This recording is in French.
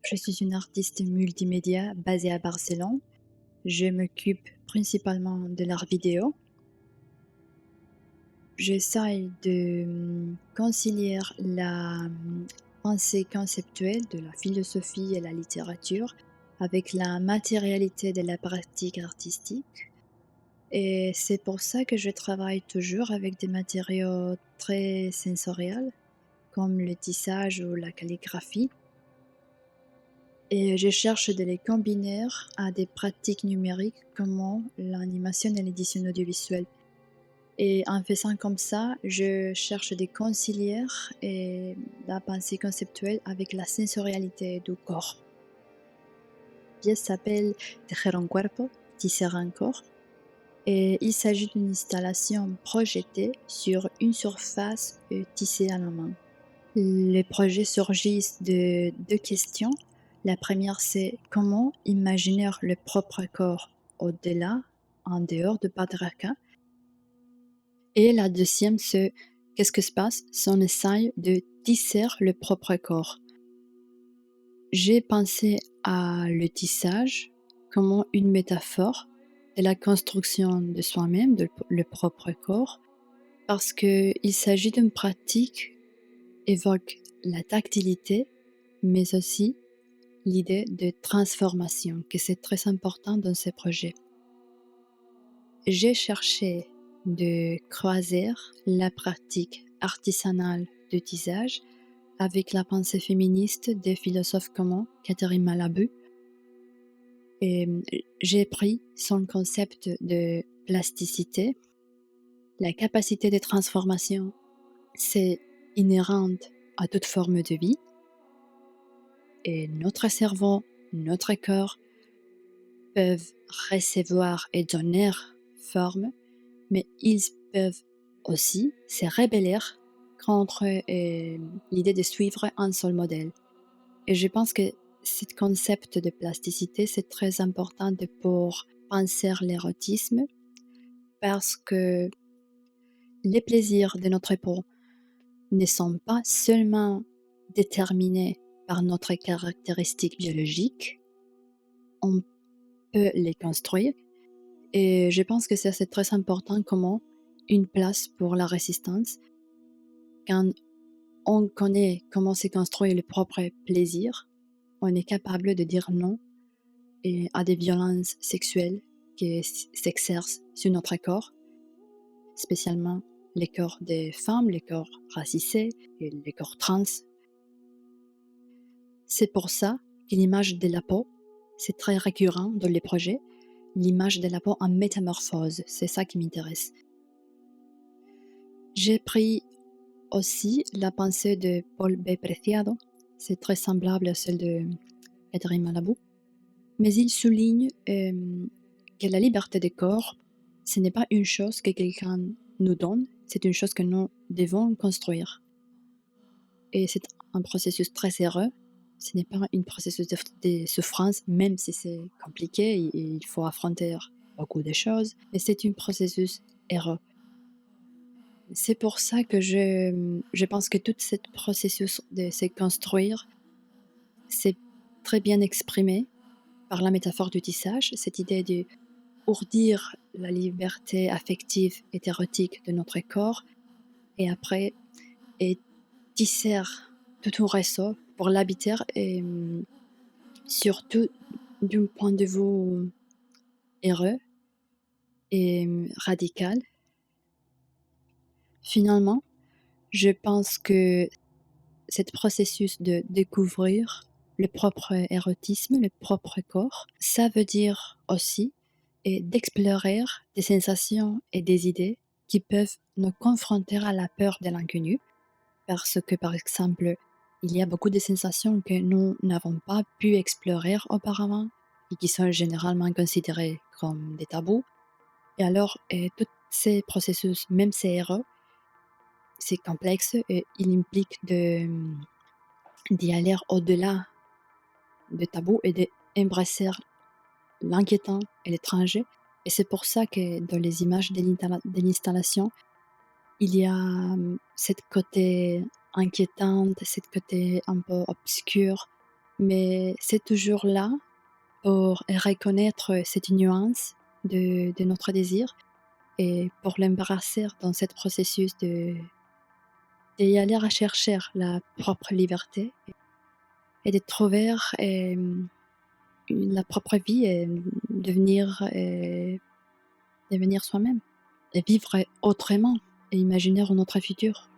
Je suis une artiste multimédia basée à Barcelone. Je m'occupe principalement de l'art vidéo. J'essaye de concilier la pensée conceptuelle de la philosophie et la littérature avec la matérialité de la pratique artistique. Et c'est pour ça que je travaille toujours avec des matériaux très sensoriels, comme le tissage ou la calligraphie. Et je cherche de les combiner à des pratiques numériques comme l'animation et l'édition audiovisuelle. Et en faisant comme ça, je cherche de concilier et la pensée conceptuelle avec la sensorialité du corps. La pièce s'appelle Tejer un cuerpo, tisser un corps, et il s'agit d'une installation projetée sur une surface tissée à la main. Les projets surgissent de deux questions. La première, c'est comment imaginer le propre corps au-delà, en dehors de patriarcat. Et la deuxième, c'est qu'est-ce que se passe si on essaye de tisser le propre corps. J'ai pensé à le tissage comme une métaphore de la construction de soi-même, de le propre corps, parce qu'il s'agit d'une pratique évoque la tactilité, mais aussi l'idée de transformation, que c'est très important dans ces projets. J'ai cherché de croiser la pratique artisanale de tissage avec la pensée féministe des philosophes comme Catherine Malabou. Et j'ai pris son concept de plasticité. La capacité de transformation, c'est inhérente à toute forme de vie. Et notre cerveau, notre corps peuvent recevoir et donner forme, mais ils peuvent aussi se rebeller contre l'idée de suivre un seul modèle. Et je pense que ce concept de plasticité, c'est très important pour penser l'érotisme parce que les plaisirs de notre peau ne sont pas seulement déterminés par notre caractéristique biologique, on peut les construire. Et je pense que ça, c'est très important comme une place pour la résistance. Quand on connaît comment se construit le propre plaisir, on est capable de dire non à des violences sexuelles qui s'exercent sur notre corps, spécialement les corps des femmes, les corps racisés et les corps trans. C'est pour ça que l'image de la peau, c'est très récurrent dans les projets, l'image de la peau en métamorphose, c'est ça qui m'intéresse. J'ai pris aussi la pensée de Paul B. Preciado, c'est très semblable à celle de Catherine Malabou, mais il souligne que la liberté des corps, ce n'est pas une chose que quelqu'un nous donne, c'est une chose que nous devons construire. Et c'est un processus très heureux, ce n'est pas un processus de souffrance, même si c'est compliqué et il faut affronter beaucoup de choses, mais c'est un processus heureux. C'est pour ça que je pense que tout ce processus de se construire, c'est très bien exprimé par la métaphore du tissage, cette idée de ourdir la liberté affective et érotique de notre corps et après et tisser tout un réseau pour l'habiter et surtout d'un point de vue heureux et radical. Finalement, je pense que ce processus de découvrir le propre érotisme, le propre corps, ça veut dire aussi d'explorer des sensations et des idées qui peuvent nous confronter à la peur de l'inconnu, parce que par exemple, il y a beaucoup de sensations que nous n'avons pas pu explorer auparavant et qui sont généralement considérées comme des tabous. Et alors, tous ces processus, même ces erreurs, c'est complexe et il implique d'y aller au-delà des tabous et d'embrasser l'inquiétant et l'étranger. Et c'est pour ça que dans les images de l'installation, il y a cette côté inquiétante, cette côté un peu obscur. mais c'est toujours là pour reconnaître cette nuance de notre désir et pour l'embrasser dans cette processus d'y aller rechercher la propre liberté et de trouver, la propre vie et devenir soi-même et vivre autrement et imaginer un autre futur.